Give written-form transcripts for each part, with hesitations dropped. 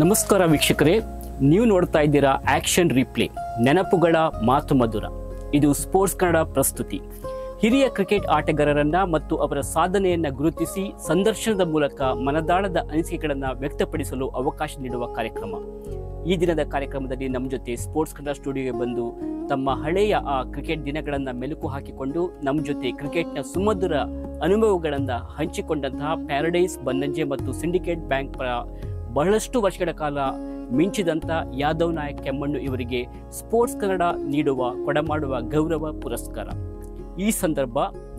ನಮಸ್ಕಾರ ವೀಕ್ಷಕರೇ, ನೀವು ನೋಡ್ತಾ ಇದ್ದೀರಾ ಆಕ್ಷನ್ ರಿಪ್ಲೇ, ನೆನಪುಗಳ ಮಾತು ಮಧುರ. ಇದು ಸ್ಪೋರ್ಟ್ಸ್ ಕನ್ನಡ ಪ್ರಸ್ತುತಿ. ಹಿರಿಯ ಕ್ರಿಕೆಟ್ ಆಟಗಾರರನ್ನ ಮತ್ತು ಅವರ ಸಾಧನೆಯನ್ನ ಗುರುತಿಸಿ ಸಂದರ್ಶನದ ಮೂಲಕ ಮನದಾಳದ ಅನಿಸಿಕೆಗಳನ್ನು ವ್ಯಕ್ತಪಡಿಸಲು ಅವಕಾಶ ನೀಡುವ ಕಾರ್ಯಕ್ರಮ. ಈ ದಿನದ ಕಾರ್ಯಕ್ರಮದಲ್ಲಿ ನಮ್ಮ ಜೊತೆ ಸ್ಪೋರ್ಟ್ಸ್ ಕನ್ನಡ ಸ್ಟುಡಿಯೋಗೆ ಬಂದು ತಮ್ಮ ಹಳೆಯ ಕ್ರಿಕೆಟ್ ದಿನಗಳನ್ನು ಮೆಲುಕು ಹಾಕಿಕೊಂಡು ನಮ್ಮ ಜೊತೆ ಕ್ರಿಕೆಟ್ನ ಸುಮಧುರ ಅನುಭವಗಳನ್ನು ಹಂಚಿಕೊಂಡಂತಹ ಪ್ಯಾರಡೈಸ್ ಬನ್ನಂಜೆ ಮತ್ತು ಸಿಂಡಿಕೇಟ್ ಬ್ಯಾಂಕ್ ಬಹಳಷ್ಟು ವರ್ಷಗಳ ಕಾಲ ಮಿಂಚಿದಂಥ ಯಾದವ್ ನಾಯಕ್ ಕೆಮ್ಮಣ್ಣು ಇವರಿಗೆ ಸ್ಪೋರ್ಟ್ಸ್ ಕನ್ನಡ ಕೊಡಮಾಡುವ ಗೌರವ ಪುರಸ್ಕಾರ. ಈ ಸಂದರ್ಭ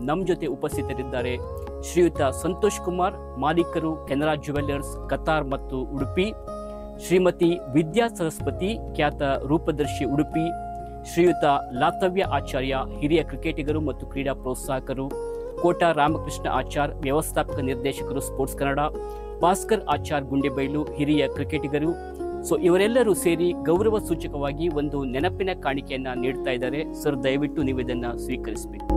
ನಮ್ಮ ಜೊತೆ ಉಪಸ್ಥಿತರಿದ್ದಾರೆ ಶ್ರೀಯುತ ಸಂತೋಷ್ ಕುಮಾರ್, ಮಾಲೀಕರು ಕೆನರಾ ಜುವೆಲ್ಲರ್ಸ್, ಕತಾರ್ ಮತ್ತು ಉಡುಪಿ; ಶ್ರೀಮತಿ ವಿದ್ಯಾ ಸರಸ್ವತಿ, ಖ್ಯಾತ ರೂಪದರ್ಶಿ ಉಡುಪಿ; ಶ್ರೀಯುತ ಲಾತವ್ಯ ಆಚಾರ್ಯ, ಹಿರಿಯ ಕ್ರಿಕೆಟಿಗರು ಮತ್ತು ಕ್ರೀಡಾ ಪ್ರೋತ್ಸಾಹಕರು; ಕೋಟಾ ರಾಮಕೃಷ್ಣ ಆಚಾರ್, ವ್ಯವಸ್ಥಾಪಕ ನಿರ್ದೇಶಕರು ಸ್ಪೋರ್ಟ್ಸ್ ಕನ್ನಡ; ಭಾಸ್ಕರ್ ಆಚಾರ್ ಗುಂಡೆಬೈಲು, ಹಿರಿಯ ಕ್ರಿಕೆಟಿಗರು. ಇವರೆಲ್ಲರೂ ಸೇರಿ ಗೌರವ ಸೂಚಕವಾಗಿ ಒಂದು ನೆನಪಿನ ಕಾಣಿಕೆಯನ್ನ ನೀಡ್ತಾ ಇದ್ದಾರೆ. ಸರ್, ದಯವಿಟ್ಟು ನೀವು ಇದನ್ನ ಸ್ವೀಕರಿಸಬೇಕು.